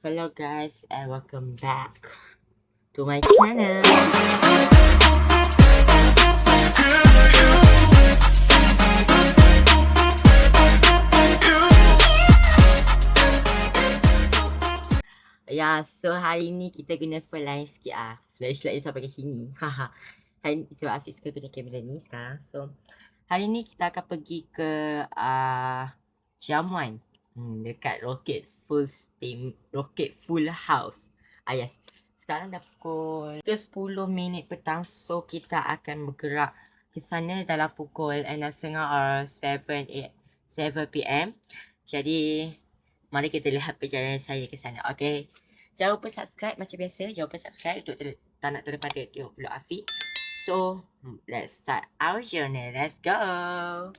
Hello guys and welcome back to my channel. So hari ni kita guna flashlight sikit flashlight sampai ke sini. Hari ni sebab Afiq suka guna kamera ni sekarang. So hari ni kita akan pergi ke jamuan dekat Rocket Full House. Yes. Sekarang dah pukul 10 minit petang. So kita akan bergerak ke sana dalam pukul 6.30 or 7 PM. Jadi mari kita lihat perjalanan saya ke sana. Okay. Jangan lupa subscribe macam biasa. Jangan lupa subscribe untuk tak nak terlepas tengok vlog Afiq. So let's start our journey. Let's go.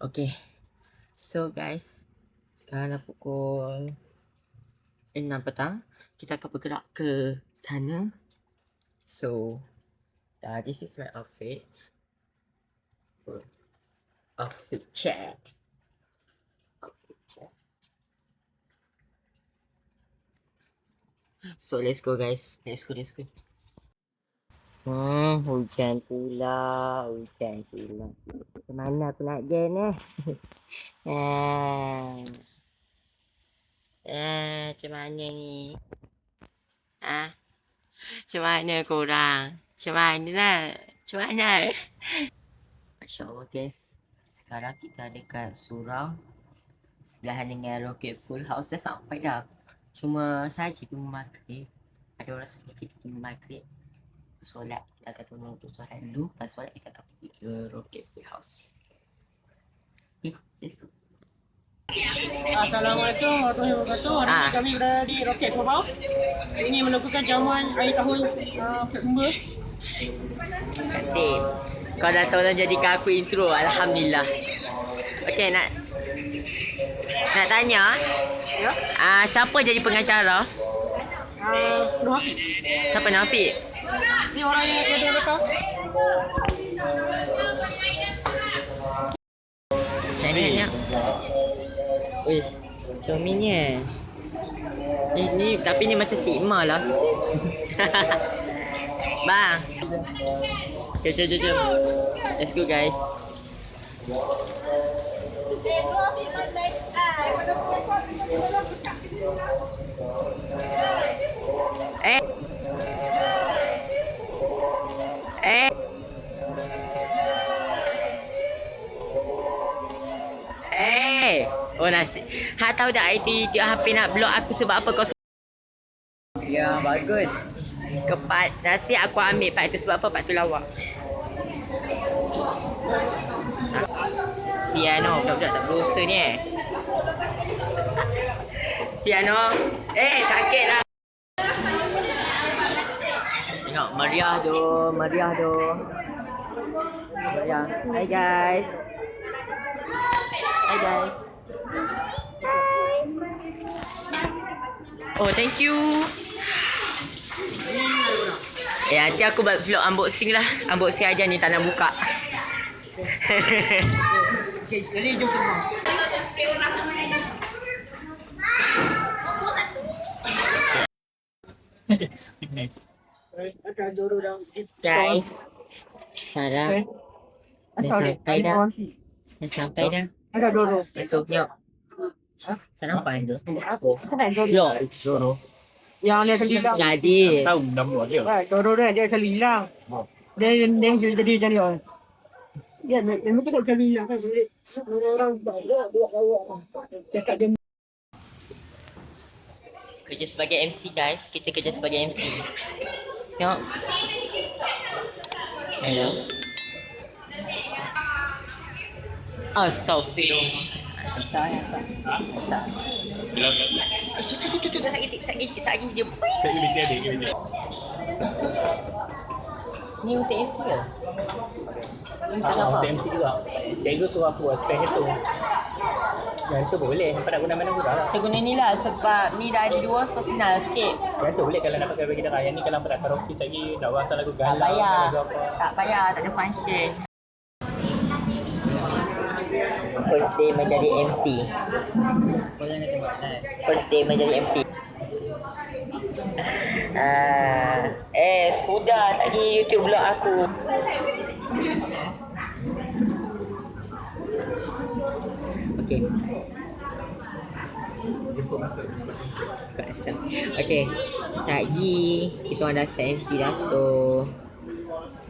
Okay. So guys, sekarang dah pukul 6 petang. Kita akan bergerak ke sana. So this is my outfit. Outfit check. So let's go guys. Let's go. Hujan pula. Ke mana aku nak pergi ni? Macam mana ni? Macam mana korang? Macam mana? Masya Allah guys. Sekarang kita dekat surau. Sebelahan dengan Rocket Full House. Dah sampai dah. Cuma saja tunggu maghrib. Ada orang suruh kita tunggu maghrib. Solat. Kita akan tunggu untuk solat dulu. Lepas solat kita akan pergi ke Rocket Full House. Okay, let's go. Assalamualaikum warahmatullahi wabarakatuh. Hari ini kami berada di Rocket Full House. Ini melakukan jamuan akhir tahun September. Cantik. Kau dah tolong jadikan aku intro. Alhamdulillah. Okay, nak tanya. Ya. Siapa jadi pengacara? Nur Hafiq. Siapa Nur Hafiq? Ini orang yang ada di belakang. Cantik. Wih, cominya. Ni tapi ni macam Sigma lah. Bang. Jom. Let's go guys. Oh nasi. Hak tahu dah IT hampir nak block aku sebab apa kau? Ya bagus. Kepat nasi aku ambil part tu sebab apa? Part tu lawak. Siano, budak-budak tak berusaha ni Siano. Sakit lah. Tengok meriah tu. Meriah. Hi guys. Oh, thank you. Nanti aku buat vlog unboxing lah. Unboxing aja ni tak nak buka. Jadi jom terbang. Guys, sekarang dah sampai dah. Ada Doro. Tengok. Tak nampak tu. Doro. Yang dia asal hilang. Jadi Tahu nama dia. Doro dia asal hilang. Dia jadi macam ni. Ya, memang kita tak hilang kan. Orang cakap dia kerja sebagai MC guys. Kita kerja sebagai MC. Tengok. Hello. Astaghfirullah. Tak. Tu sakit dia. Saya ini dia. Ni untuk MC ke? Untuk MC juga. Cikgu suruh aku spare itu. Yang tu boleh. Nampak nak guna mana guna lah. Kita guna ni lah sebab ni dah ada dua so senang sikit. Yang tu boleh kalau nak pakai bagi darah. Yang ni kalau nak karaoke lagi nak rasa lagu Tak galau. payah. Tak ada function. First day menjadi MC. First day menjadi MC. Sudah lagi YouTube vlog aku. Okay. Okay, lagi kita orang dah set MC dah, so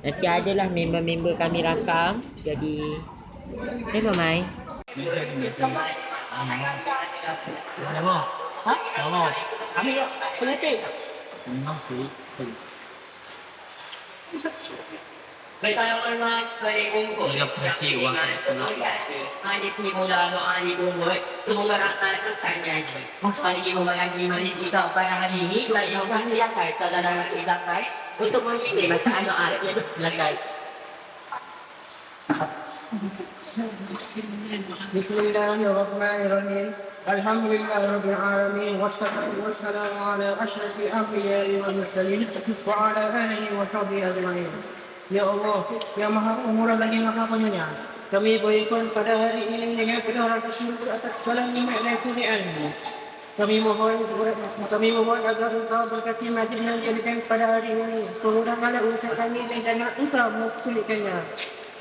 nanti adalah member-member kami rakam. Jadi never mind. Baik, saya hormat saya kumpul. Terima kasih uang semua. Hadis ni mula doa ni kumpul. Semoga rahmat tersayang. Sekali lagi membagikan majlis kita pada hari ini. Baik yang kami akan dalam kita untuk memimpin bacaan doa. Silakan. Bismillahirrahmanirrahim. Alhamdulillahirabbil alamin wassalatu wassalamu ala asyrafil anbiya'i wal mursalin wa ala alihi wa sahbihi ajma'in. Ya Allah, yang Maha Pemurah lagi Maha Penyayang, kami berikan pada hari ini dengan segala bersyukur atas segala nikmat dan kurniaan-Mu. Kami mohon agar Engkau berkati majlis yang dijadikan pada hari ini. Semudahkanlah ucap kami dan jangan usah menculikkannya.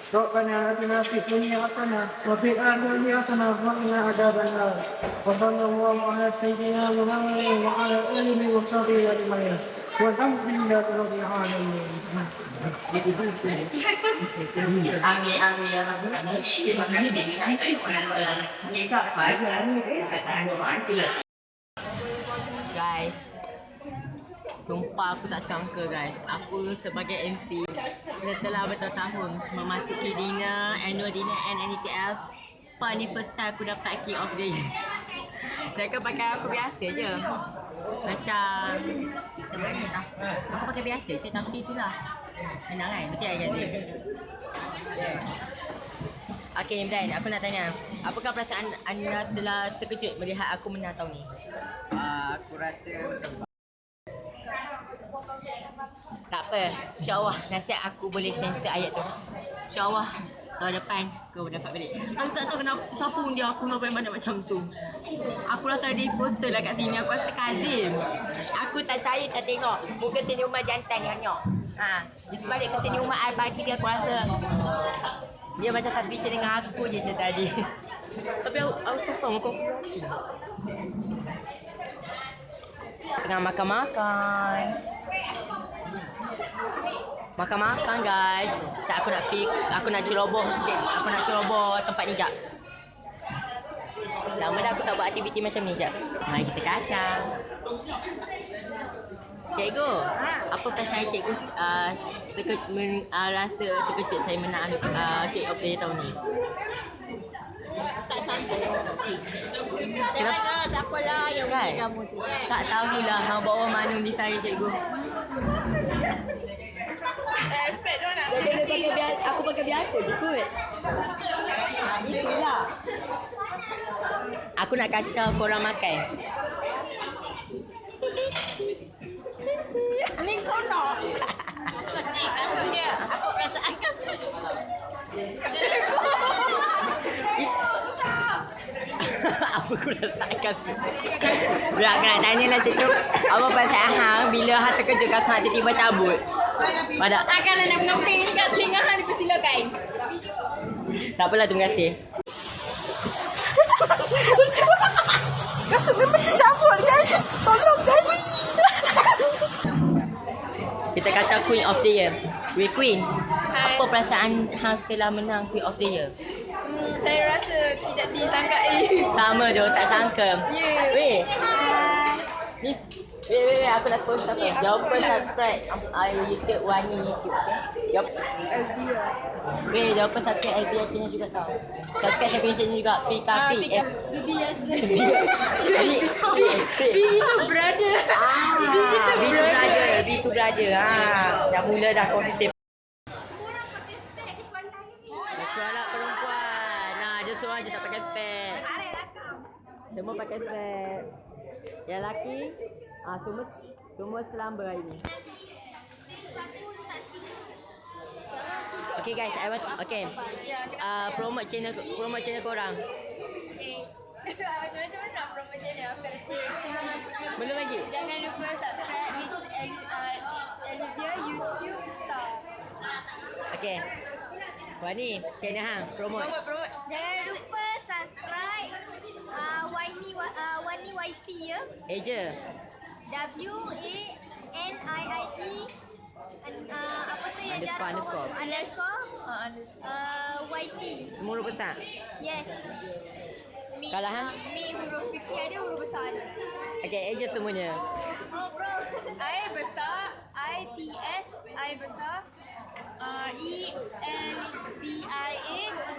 Rabbana atina fid dunya hasanah wa fil akhirati hasanah wa qina adzabannar. Wa sallallahu ala sayyidina Muhammadin wa ala alihi wa sahbihi ajma'in. Walhamdulillahi rabbil alamin. Amin amin ya Rabbi. Terima kasih. Guys, sumpah aku tak sangka guys, aku sebagai MC setelah bertahun-tahun memasuki dinner, annual dinner and anything else, ni first time aku dapat kick off day. Mereka pakai aku biasa je, macam aku pakai biasa je, tapi itulah menang kan, betul kan dia? Okay Imran, aku nak tanya, apakah perasaan anda setelah terkejut melihat aku menang tahun ni? Aku rasa macam tak apa, insyaAllah nasihat aku boleh sensor ayat tu. InsyaAllah tahun depan kau dapat balik. Aku tak tahu kenapa, siapa undi aku sampai banyak macam tu. Aku rasa ada poster lah kat sini, aku rasa Kazim. Aku tak percaya tak tengok muka senyuman jantan yang nyok. Di sebalik kesenyuman Al-Badi dia, aku rasa dia macam tak bisa dengan aku je tadi. Tapi aku suka muka aku bersih. Tengah makan-makan. Makan-makan guys. Sekejap aku nak ceroboh tempat ni jap. Lama dah aku tak buat aktiviti macam ni jap. Mari kita kacang. Cikgu, apa perasaan cikgu rasa terkejut saya menang Cake of the Year tahun ni? Tak sangka. Jangan siapalah yang beri kamu tu kan. Tak tahulah hang bawa mana di saya cikgu. Expect tu nak Aku pakai biasa je kot. Itulah. Aku nak kacau korang makan. ni kau nak. Ni kasut dia. Apa perasaan kasut? Apa aku rasakan tu? Biar aku nak tanya lah cikgu. Apa perasaan hang bila hang terkejut kasut hang tiba-tiba cabut? Pada Takkanlah nak mengeping kat telinga hang dipersilakan. tak apalah, terima kasih. Kasut memang tercabut guys. Tolong guys. Kita kacau Queen of the Year. Queen, apa perasaan hang setelah menang Queen of the Year? Saya rasa tidak disangkai. Sama je, tak sangka. Ya. Weh. Ni. Weh, aku nak post apa? Jangan lupa subscribe YouTube Wani YouTube. Weh, jangan lupa subscribe LBR channel juga tau. Subscribe Happy channel juga. PKP. Bibi tu brother. B2 brother. Dah mula dah competition. Suara perempuan. Dia seorang je tak pakai spek. Semua pakai spek. Yang lelaki, semua selamba hari ni. Okay guys, okay. Promote channel korang. Okay. Macam mana nak promote channel after the channel? Belum lagi? Jangan lupa subscribe It's Olivia YouTube Star. Okay. Wani, channel hang, promote. Promote. Jangan lupa subscribe Wani YT ya. Eja. WANIIE apa tu yang Underscore. YT. Semua huruf besar. Yes. Kalau hang? Mi huruf kecil ada, huruf besar ada. Okay, Eja semuanya. Oh bro. I besar, ITS, I besar. ENVIA,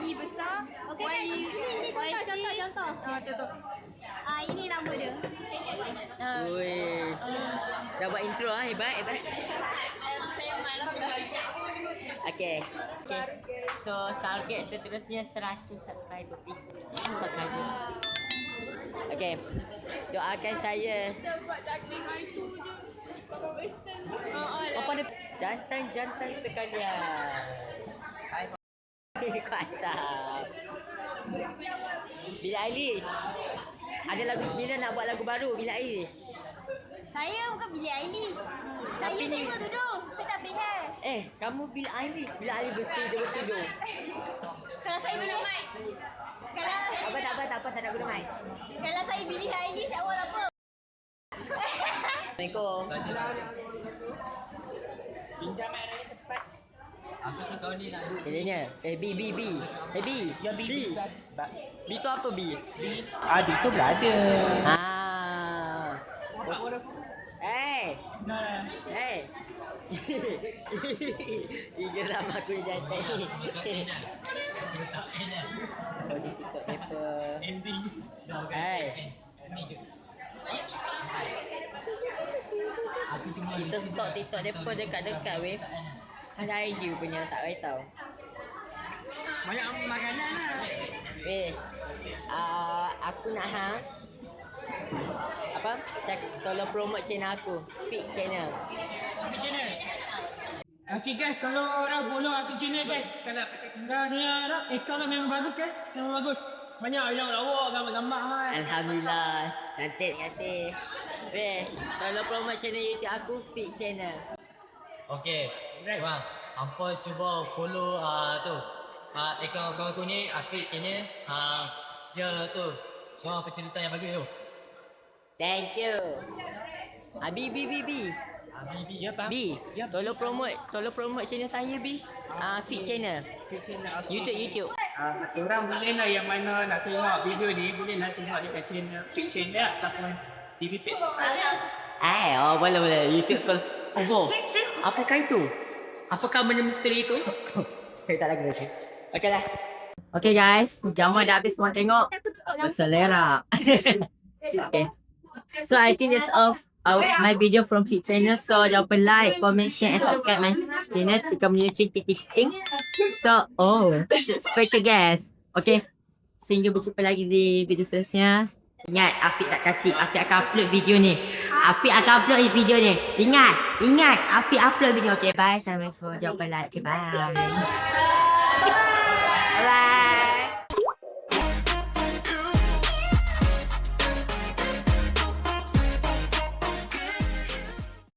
E besar. Okay, ini contoh. Contoh. Ini nama dia. Wish. Dah buat intro hebat. Saya malas dah. Okay. So target seterusnya 100 subscriber please. Subscriber. Okay. Doakan saya. Dapat daging itu je. Papa Western. Oh pada jantan sekalian. Kuasa. Billie Eilish. Ada lagu bila nak buat lagu baru Billie Eilish. Saya bukan Billie Eilish. Tapi Saya ni- mau duduk. Saya tak free hair. Kamu Billie Eilish. Billie Eilish bersih dia bertudung. Kalau saya Billie kalau Tak apa tak nak guna mic. kalau saya Billie Eilish awak apa? Assalamualaikum. Ini B. Ya, B. B tu apa B? Adik tu berada. Hey. Geram aku jantai. So di TikTok apa? Hey. Kita stok TikTok depa dekat-dekat weh. Ada IG punya tak baik tahu. Banyak makanan lah. Weh. Aku nak hang apa? Tolong promote channel aku. Fit channel. Okay guys, kalau orang follow aku channel guys, kalau memang bagus kan? Memang bagus. Banyak yang lawak, gambar-gambar kan. Alhamdulillah. Cantik, terima kasih. Weh, tolong promote channel YouTube aku Fit channel. Okey, bang, hampa cuba follow tu. Akaun aku ni Afiq ni dia tu seorang pencerita yang bagus tu. Thank you. B. Ya B. Tolong promote channel saya B. Fit channel. YouTube. Orang boleh lah yang mana nak tengok video ni, boleh lah tengok dekat channel Fit channel ataupun TV Pet. Boleh. YouTube sekolah. Oh, apakah itu? Apakah benda misteri itu? Tak lagi baca. Okay lah. Okay guys, Jamal dah habis semua tengok. Berselera. Okay. So I think that's all my video from Fit channel. So jangan lupa like, comment, share and subscribe my channel. Tekan bunyi ting. So, special guest. Okay. Sehingga berjumpa lagi di video seterusnya. Ingat, Afiq tak kacik. Afiq akan upload video ni. Ingat, Afiq upload video. Okay, bye. Assalamualaikum. Jangan lupa like. Okay, bye. Bye.